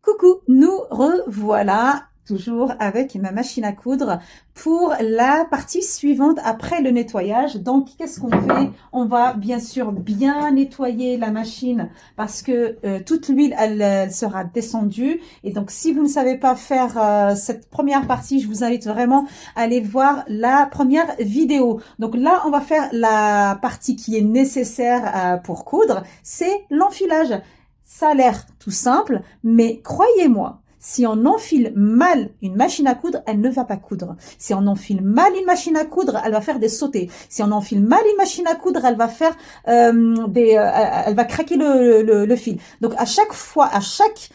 Coucou, nous revoilà toujours avec ma machine à coudre pour la partie suivante après le nettoyage. Donc, qu'est-ce qu'on fait? On va bien sûr bien nettoyer la machine parce que toute l'huile, elle sera descendue. Et donc, si vous ne savez pas faire cette première partie, je vous invite vraiment à aller voir la première vidéo. Donc là, on va faire la partie qui est nécessaire pour coudre, c'est l'enfilage. Ça a l'air tout simple, mais croyez-moi, si on enfile mal une machine à coudre, elle ne va pas coudre. Si on enfile mal une machine à coudre, elle va faire des sautés. Si on enfile mal une machine à coudre, elle va faire elle va craquer le fil. Donc à chaque fois, à chaque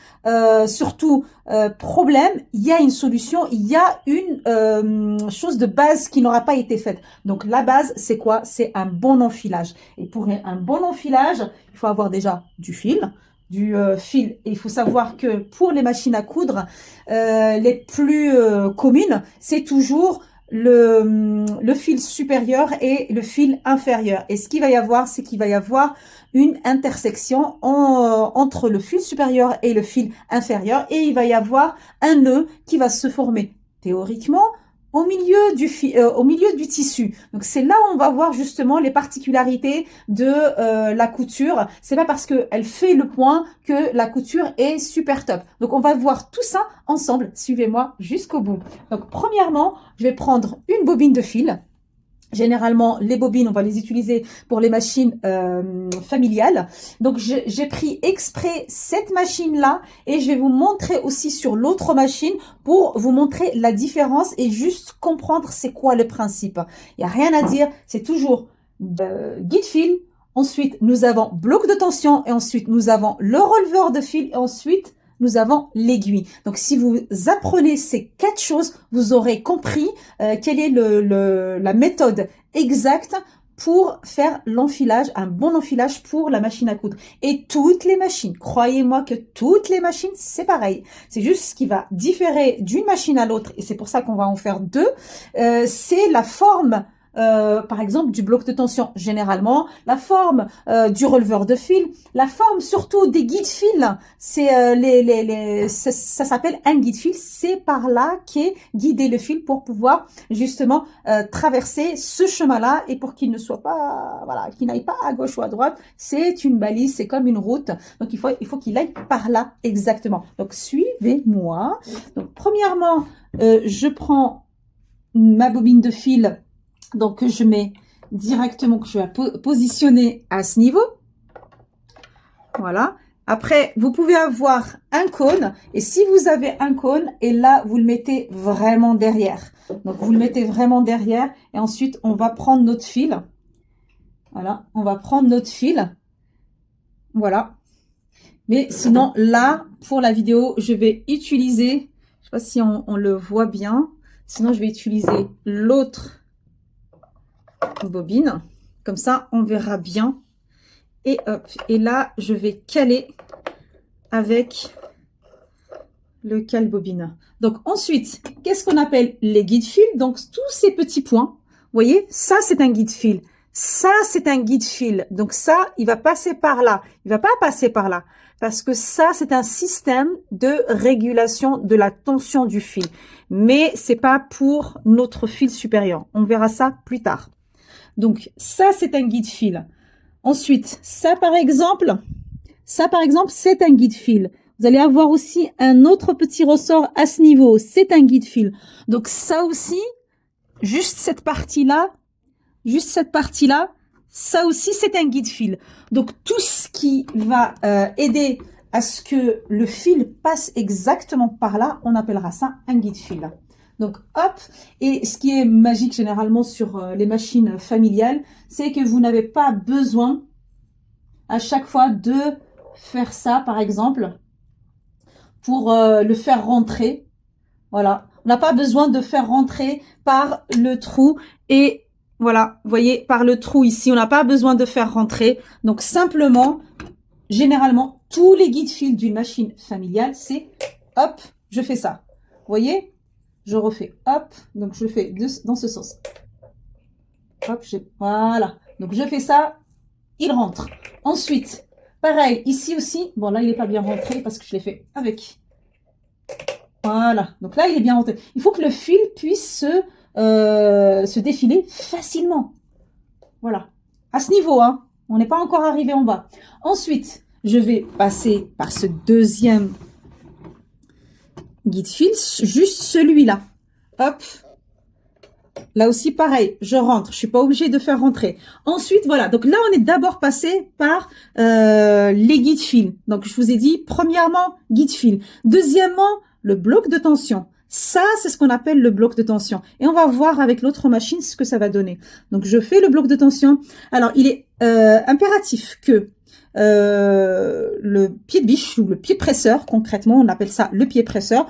problème, il y a une solution, il y a une chose de base qui n'aura pas été faite. Donc la base, c'est quoi? C'est un bon enfilage. Et pour un bon enfilage, il faut avoir déjà du fil. Et il faut savoir que pour les machines à coudre, les plus communes, c'est toujours le fil supérieur et le fil inférieur. Et ce qu'il va y avoir, c'est qu'il va y avoir une intersection entre le fil supérieur et le fil inférieur, et il va y avoir un nœud qui va se former théoriquement au milieu du tissu. Donc c'est là où on va voir justement les particularités de la couture. C'est pas parce qu'elle fait le point que la couture est super top. Donc on va voir tout ça ensemble. Suivez-moi jusqu'au bout. Donc premièrement, je vais prendre une bobine de fil. Généralement, les bobines, on va les utiliser pour les machines familiales. Donc, j'ai pris exprès cette machine-là et je vais vous montrer aussi sur l'autre machine pour vous montrer la différence et juste comprendre c'est quoi le principe. Il n'y a rien à dire, c'est toujours guide fil. Ensuite, nous avons bloc de tension et ensuite, nous avons le releveur de fil et ensuite, nous avons l'aiguille. Donc, si vous apprenez ces 4 choses, vous aurez compris quelle est la méthode exacte pour faire l'enfilage, un bon enfilage pour la machine à coudre. Et toutes les machines, croyez-moi que toutes les machines, c'est pareil. C'est juste ce qui va différer d'une machine à l'autre, et c'est pour ça qu'on va en faire 2, c'est la forme. Par exemple du bloc de tension généralement, la forme du releveur de fil, la forme surtout des guides fils, c'est ça s'appelle un guide fil, c'est par là qu'est guidé le fil pour pouvoir justement traverser ce chemin-là et pour qu'il ne soit pas, voilà, qu'il n'aille pas à gauche ou à droite, c'est une balise, c'est comme une route, donc il faut qu'il aille par là exactement. Donc suivez-moi. Donc premièrement, je prends ma bobine de fil. Donc, je mets directement que je vais positionner à ce niveau. Voilà. Après, vous pouvez avoir un cône. Et si vous avez un cône, et là, vous le mettez vraiment derrière. Donc, vous le mettez vraiment derrière. Et ensuite, on va prendre notre fil. Voilà. On va prendre notre fil. Voilà. Mais sinon, là, pour la vidéo, je vais utiliser, je sais pas si on le voit bien. Sinon, je vais utiliser l'autre bobine, comme ça on verra bien, et hop, et là je vais caler avec le cale-bobine. Donc ensuite, qu'est-ce qu'on appelle les guides fils? Donc tous ces petits points, vous voyez, ça c'est un guide fil, ça c'est un guide fil, donc ça il va passer par là, il va pas passer par là, parce que ça c'est un système de régulation de la tension du fil, mais c'est pas pour notre fil supérieur, on verra ça plus tard. Donc, ça, c'est un guide fil. Ensuite, ça, par exemple, c'est un guide fil. Vous allez avoir aussi un autre petit ressort à ce niveau. C'est un guide fil. Donc, ça aussi, juste cette partie-là, ça aussi, c'est un guide fil. Donc, tout ce qui va aider à ce que le fil passe exactement par là, on appellera ça un guide fil. Donc, hop, et ce qui est magique généralement sur les machines familiales, c'est que vous n'avez pas besoin à chaque fois de faire ça, par exemple, pour le faire rentrer. Voilà, on n'a pas besoin de faire rentrer par le trou et voilà, vous voyez, par le trou ici, on n'a pas besoin de faire rentrer. Donc, simplement, généralement, tous les guides fils d'une machine familiale, c'est hop, je fais ça. Vous voyez ? Je refais, hop, donc je fais dans ce sens. Hop, voilà. Donc je fais ça, il rentre. Ensuite, pareil, ici aussi, bon là il n'est pas bien rentré parce que je l'ai fait avec Voilà. Donc là, il est bien rentré. Il faut que le fil puisse se défiler facilement. Voilà. À ce niveau, hein. On n'est pas encore arrivé en bas. Ensuite, je vais passer par ce deuxième guide fil, juste celui-là. Hop. Là aussi, pareil, je rentre. Je suis pas obligée de faire rentrer. Ensuite, voilà. Donc là, on est d'abord passé par les guides fils. Donc, je vous ai dit, premièrement, guide fil. Deuxièmement, le bloc de tension. Ça, c'est ce qu'on appelle le bloc de tension. Et on va voir avec l'autre machine ce que ça va donner. Donc, je fais le bloc de tension. Alors, il est impératif que le pied de biche ou le pied presseur, concrètement, on appelle ça le pied presseur.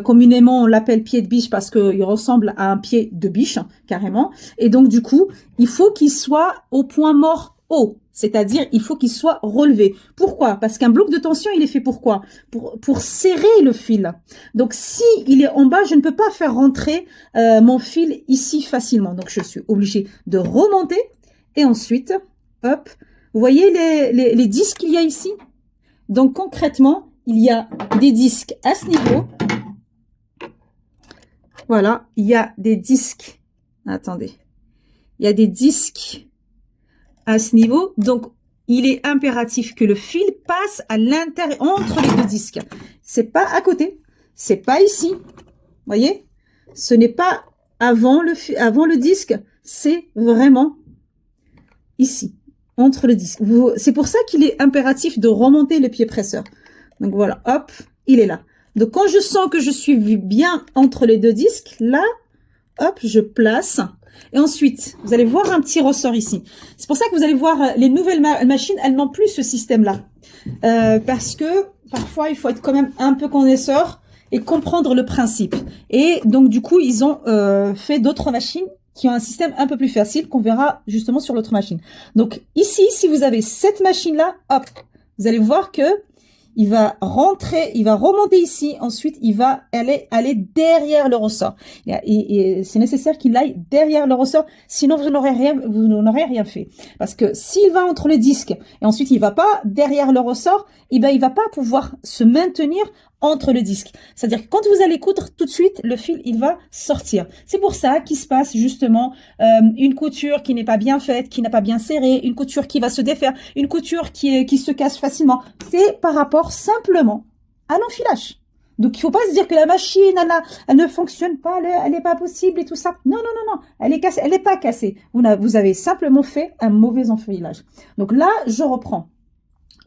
Communément, on l'appelle pied de biche parce qu'il ressemble à un pied de biche, carrément. Et donc, du coup, il faut qu'il soit au point mort haut. C'est-à-dire, il faut qu'il soit relevé. Pourquoi? Parce qu'un bloc de tension, il est fait pour quoi? Pour serrer le fil. Donc, si il est en bas, je ne peux pas faire rentrer mon fil ici facilement. Donc, je suis obligée de remonter. Et ensuite, hop, vous voyez les disques qu'il y a ici? Donc, concrètement, il y a des disques à ce niveau. Voilà, il y a des disques. Attendez. Il y a des disques à ce niveau. Donc, il est impératif que le fil passe à l'intérieur, entre les deux disques. C'est pas à côté. C'est pas ici. Vous voyez? Ce n'est pas avant le disque. C'est vraiment ici, entre le disque. C'est pour ça qu'il est impératif de remonter le pied presseur. Donc, voilà. Hop, il est là. Donc, quand je sens que je suis bien entre les deux disques, là, hop, je place. Et ensuite, vous allez voir un petit ressort ici. C'est pour ça que vous allez voir les nouvelles machines, elles n'ont plus ce système-là. Parce que parfois, il faut être quand même un peu connaisseur et comprendre le principe. Et donc, du coup, ils ont fait d'autres machines qui ont un système un peu plus facile qu'on verra justement sur l'autre machine. Donc, ici, si vous avez cette machine-là, hop, vous allez voir que il va rentrer, il va remonter ici, ensuite il va aller derrière le ressort. Et c'est nécessaire qu'il aille derrière le ressort, sinon vous n'aurez rien fait. Parce que s'il va entre les disques et ensuite il va pas derrière le ressort, eh ben il va pas pouvoir se maintenir entre le disque. C'est-à-dire que quand vous allez coudre, tout de suite, le fil, il va sortir. C'est pour ça qu'il se passe justement une couture qui n'est pas bien faite, qui n'a pas bien serré, une couture qui va se défaire, une couture qui se casse facilement. C'est par rapport simplement à l'enfilage. Donc, il faut pas se dire que la machine, elle ne fonctionne pas, elle n'est pas possible et tout ça. Non, non, non, non. Elle est cassée, elle n'est pas cassée. Vous avez simplement fait un mauvais enfilage. Donc là, je reprends.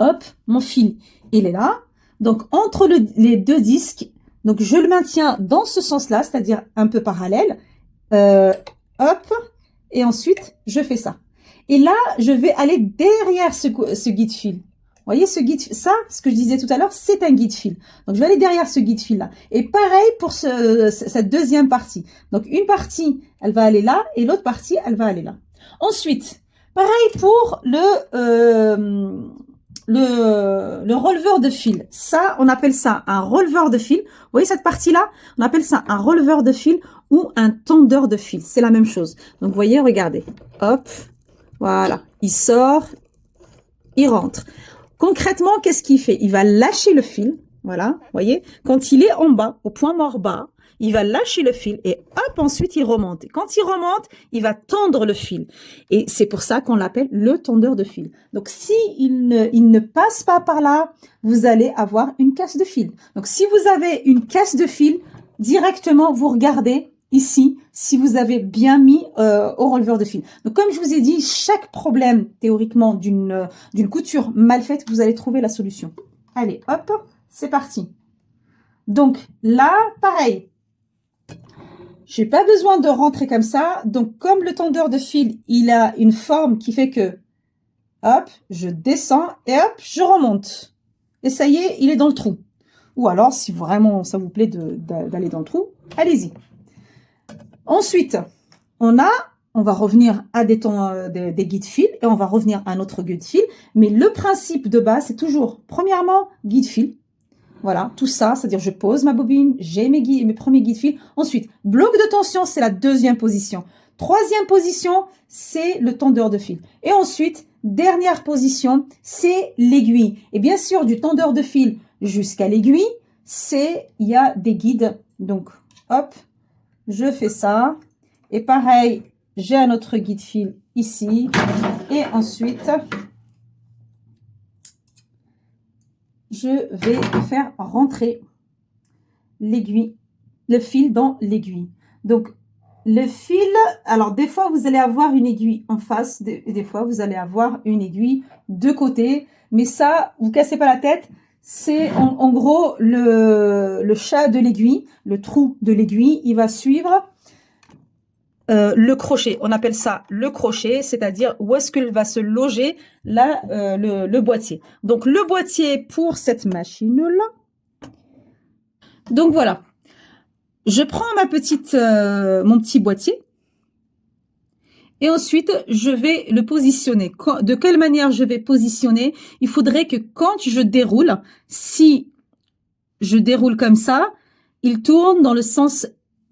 Hop, mon fil, il est là. Donc, entre les deux disques, donc je le maintiens dans ce sens-là, c'est-à-dire un peu parallèle. Hop, et ensuite, je fais ça. Et là, je vais aller derrière ce guide fil. Vous voyez, ce guide, ça, ce que je disais tout à l'heure, c'est un guide fil. Donc, je vais aller derrière ce guide fil-là. Et pareil pour cette deuxième partie. Donc, une partie, elle va aller là, et l'autre partie, elle va aller là. Ensuite, pareil pour le releveur de fil. Ça, on appelle ça un releveur de fil. Vous voyez cette partie-là? On appelle ça un releveur de fil ou un tendeur de fil. C'est la même chose. Donc, vous voyez, regardez. Hop. Voilà. Il sort. Il rentre. Concrètement, qu'est-ce qu'il fait? Il va lâcher le fil. Voilà. Vous voyez? Quand il est en bas, au point mort bas, il va lâcher le fil et hop, ensuite il remonte. Et quand il remonte, il va tendre le fil. Et c'est pour ça qu'on l'appelle le tendeur de fil. Donc, si il ne passe pas par là, vous allez avoir une casse de fil. Donc, si vous avez une casse de fil, directement, vous regardez ici si vous avez bien mis au releveur de fil. Donc, comme je vous ai dit, chaque problème, théoriquement, d'une couture mal faite, vous allez trouver la solution. Allez, hop, c'est parti. Donc, là, pareil. J'ai pas besoin de rentrer comme ça. Donc, comme le tendeur de fil, il a une forme qui fait que, hop, je descends et hop, je remonte. Et ça y est, il est dans le trou. Ou alors, si vraiment ça vous plaît d'aller dans le trou, allez-y. Ensuite, on va revenir à des guides fil et on va revenir à un autre guide fil. Mais le principe de base, c'est toujours, premièrement, guide fil. Voilà, tout ça, c'est-à-dire je pose ma bobine, j'ai mes premiers guides fil. Ensuite, bloc de tension, c'est la deuxième position. Troisième position, c'est le tendeur de fil. Et ensuite, dernière position, c'est l'aiguille. Et bien sûr, du tendeur de fil jusqu'à l'aiguille, c'est, il y a des guides. Donc, hop, je fais ça. Et pareil, j'ai un autre guide fil ici. Et ensuite, je vais faire rentrer l'aiguille, le fil dans l'aiguille. Donc, le fil, alors des fois, vous allez avoir une aiguille en face, des fois, vous allez avoir une aiguille de côté. Mais ça, vous cassez pas la tête. C'est en gros le chat de l'aiguille, le trou de l'aiguille, il va suivre le crochet. On appelle ça le crochet, c'est-à-dire où est-ce qu'il va se loger là, le boîtier. Donc, le boîtier pour cette machine-là. Donc, voilà. Je prends mon petit boîtier et ensuite, je vais le positionner. De quelle manière je vais positionner? Il faudrait que quand je déroule, si je déroule comme ça, il tourne dans le sens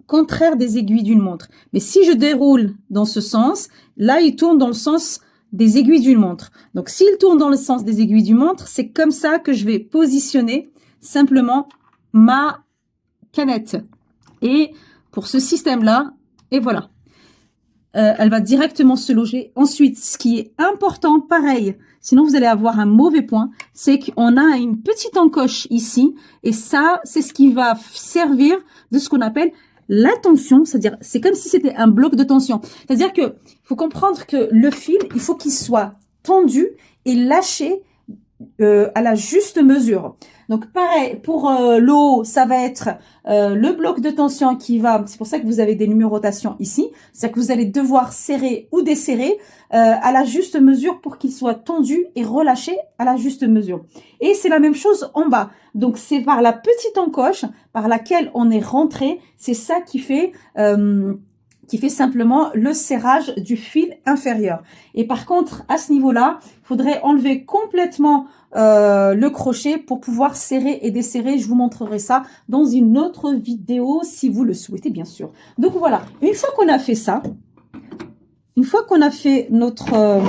contraire des aiguilles d'une montre. Mais si je déroule dans ce sens, là, il tourne dans le sens des aiguilles d'une montre. Donc, s'il tourne dans le sens des aiguilles d'une montre, c'est comme ça que je vais positionner simplement ma canette. Et pour ce système-là, et voilà. Elle va directement se loger. Ensuite, ce qui est important, pareil, sinon vous allez avoir un mauvais point, c'est qu'on a une petite encoche ici. Et ça, c'est ce qui va servir de ce qu'on appelle la tension. C'est-à-dire, c'est comme si c'était un bloc de tension. C'est-à-dire que faut comprendre que le fil, il faut qu'il soit tendu et lâché à la juste mesure. Donc, pareil, pour le haut, ça va être le bloc de tension qui va... C'est pour ça que vous avez des numérotations ici. C'est-à-dire que vous allez devoir serrer ou desserrer à la juste mesure pour qu'il soit tendu et relâché à la juste mesure. Et c'est la même chose en bas. Donc, c'est par la petite encoche par laquelle on est rentré. C'est ça qui fait simplement le serrage du fil inférieur. Et par contre, à ce niveau-là, il faudrait enlever complètement le crochet pour pouvoir serrer et desserrer. Je vous montrerai ça dans une autre vidéo si vous le souhaitez, bien sûr. Donc voilà, une fois qu'on a fait ça, une fois qu'on a fait notre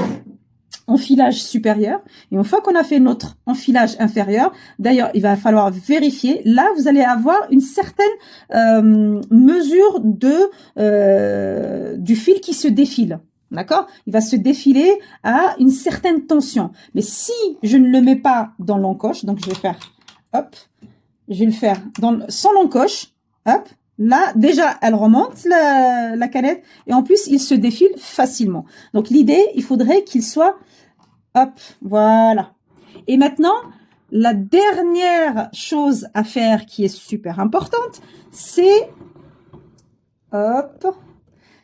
enfilage supérieur et une fois qu'on a fait notre enfilage inférieur, d'ailleurs il va falloir vérifier, là vous allez avoir une certaine mesure du fil qui se défile, d'accord? Il va se défiler à une certaine tension, mais si je ne le mets pas dans l'encoche, donc je vais faire hop, je vais le faire sans l'encoche, hop. Là, déjà, elle remonte la canette et en plus, il se défile facilement. Donc, l'idée, il faudrait qu'il soit, hop, voilà. Et maintenant, la dernière chose à faire qui est super importante, c'est, hop,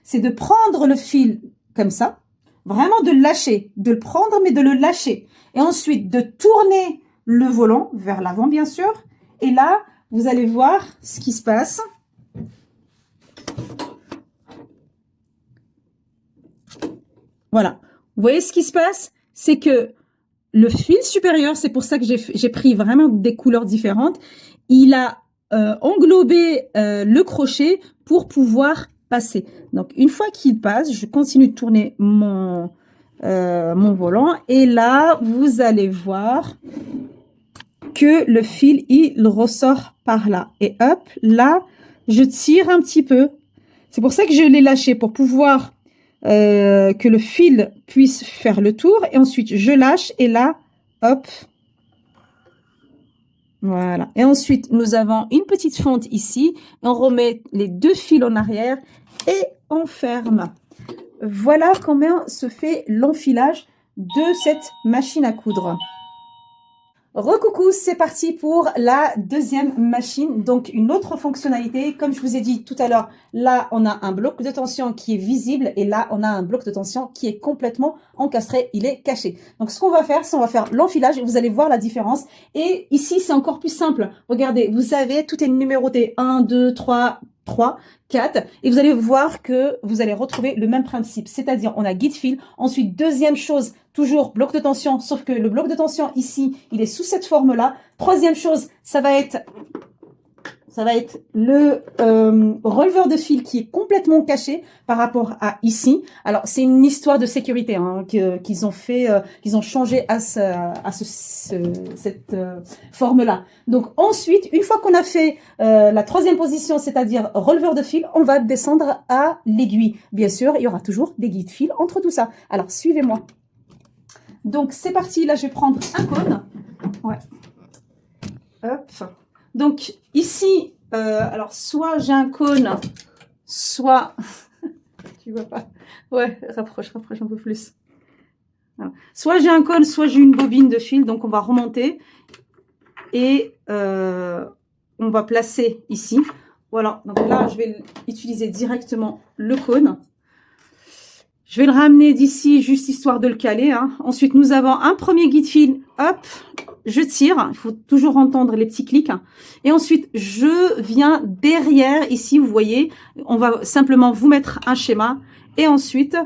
c'est de prendre le fil comme ça, vraiment de le lâcher, de le prendre, mais de le lâcher. Et ensuite, de tourner le volant vers l'avant, bien sûr. Et là, vous allez voir ce qui se passe. Voilà, vous voyez ce qui se passe, c'est que le fil supérieur, c'est pour ça que j'ai pris vraiment des couleurs différentes, il a englobé le crochet pour pouvoir passer. Donc une fois qu'il passe, je continue de tourner mon volant et là, vous allez voir que le fil, il ressort par là. Et hop, là, je tire un petit peu. C'est pour ça que je l'ai lâché, pour pouvoir... que le fil puisse faire le tour et ensuite je lâche et là hop, voilà. Et ensuite nous avons une petite fente ici, on remet les deux fils en arrière et on ferme. Voilà comment se fait l'enfilage de cette machine à coudre. Recoucou, c'est parti pour la deuxième machine, donc une autre fonctionnalité. Comme je vous ai dit tout à l'heure, là on a un bloc de tension qui est visible et là on a un bloc de tension qui est complètement encastré, il est caché. Donc ce qu'on va faire, c'est on va faire l'enfilage et vous allez voir la différence. Et ici c'est encore plus simple. Regardez, vous savez, tout est numéroté 1, 2, 3, 4 et vous allez voir que vous allez retrouver le même principe, c'est-à-dire on a guide fil, ensuite deuxième chose, toujours bloc de tension, sauf que le bloc de tension ici, il est sous cette forme-là. Troisième chose, ça va être ça va être le releveur de fil qui est complètement caché par rapport à ici. Alors, c'est une histoire de sécurité hein, qu'ils ont fait, qu'ils ont changé à cette forme-là. Donc, ensuite, une fois qu'on a fait la troisième position, c'est-à-dire releveur de fil, on va descendre à l'aiguille. Bien sûr, il y aura toujours des guides fil entre tout ça. Alors, suivez-moi. Donc, c'est parti. Là, je vais prendre un cône. Ouais. Hop. Donc, ici, alors, soit j'ai un cône, soit... tu vois pas? Ouais, rapproche un peu plus. Voilà. Soit j'ai un cône, soit j'ai une bobine de fil. Donc, on va remonter. Et on va placer ici. Voilà. Donc là, je vais utiliser directement le cône. Je vais le ramener d'ici, juste histoire de le caler. Hein. Ensuite, nous avons un premier guide fil. Hop, je tire. Il faut toujours entendre les petits clics. Et ensuite, je viens derrière. Ici, vous voyez, on va simplement vous mettre un schéma. Et ensuite,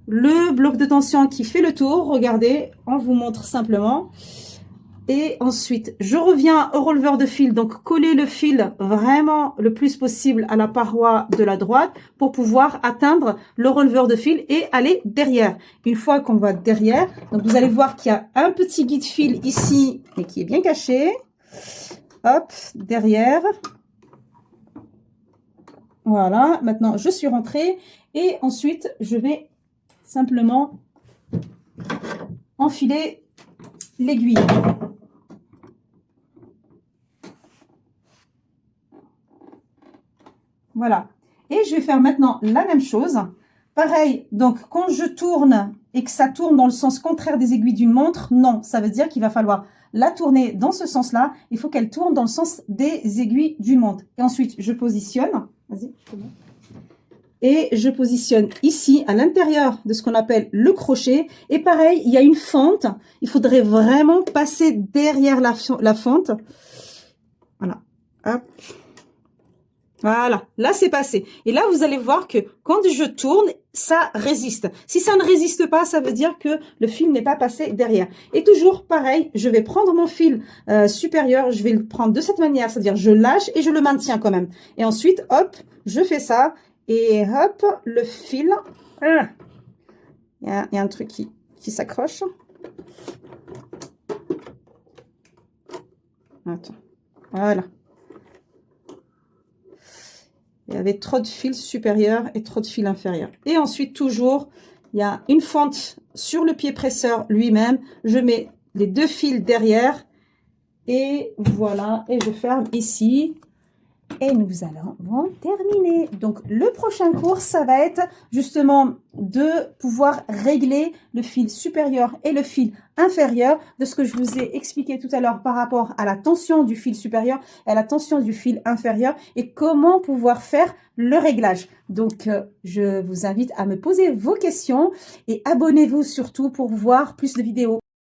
le bloc de tension qui fait le tour. Regardez, on vous montre simplement. Et ensuite, je reviens au releveur de fil, donc coller le fil vraiment le plus possible à la paroi de la droite pour pouvoir atteindre le releveur de fil et aller derrière. Une fois qu'on va derrière, donc vous allez voir qu'il y a un petit guide fil ici, mais qui est bien caché. Hop, derrière. Voilà, maintenant je suis rentrée et ensuite je vais simplement enfiler l'aiguille. Voilà. Et je vais faire maintenant la même chose. Pareil, donc quand je tourne et que ça tourne dans le sens contraire des aiguilles d'une montre, non, ça veut dire qu'il va falloir la tourner dans ce sens-là. Il faut qu'elle tourne dans le sens des aiguilles d'une montre. Et ensuite, je positionne. Vas-y, je te montre. Et je positionne ici, à l'intérieur de ce qu'on appelle le crochet. Et pareil, il y a une fente. Il faudrait vraiment passer derrière la fente. Voilà. Hop. Voilà, là c'est passé. Et là, vous allez voir que quand je tourne, ça résiste. Si ça ne résiste pas, ça veut dire que le fil n'est pas passé derrière. Et toujours pareil, je vais prendre mon fil supérieur, je vais le prendre de cette manière, c'est-à-dire je lâche et je le maintiens quand même. Et ensuite, hop, je fais ça et hop, le fil, il y a un truc qui s'accroche. Attends, voilà. Il y avait trop de fils supérieurs et trop de fils inférieurs. Et ensuite, toujours, il y a une fente sur le pied presseur lui-même. Je mets les deux fils derrière. Et voilà. Et je ferme ici. Et nous allons terminer. Donc, le prochain cours, ça va être justement de pouvoir régler le fil supérieur et le fil inférieur de ce que je vous ai expliqué tout à l'heure par rapport à la tension du fil supérieur et à la tension du fil inférieur et comment pouvoir faire le réglage. Donc, je vous invite à me poser vos questions et abonnez-vous surtout pour voir plus de vidéos.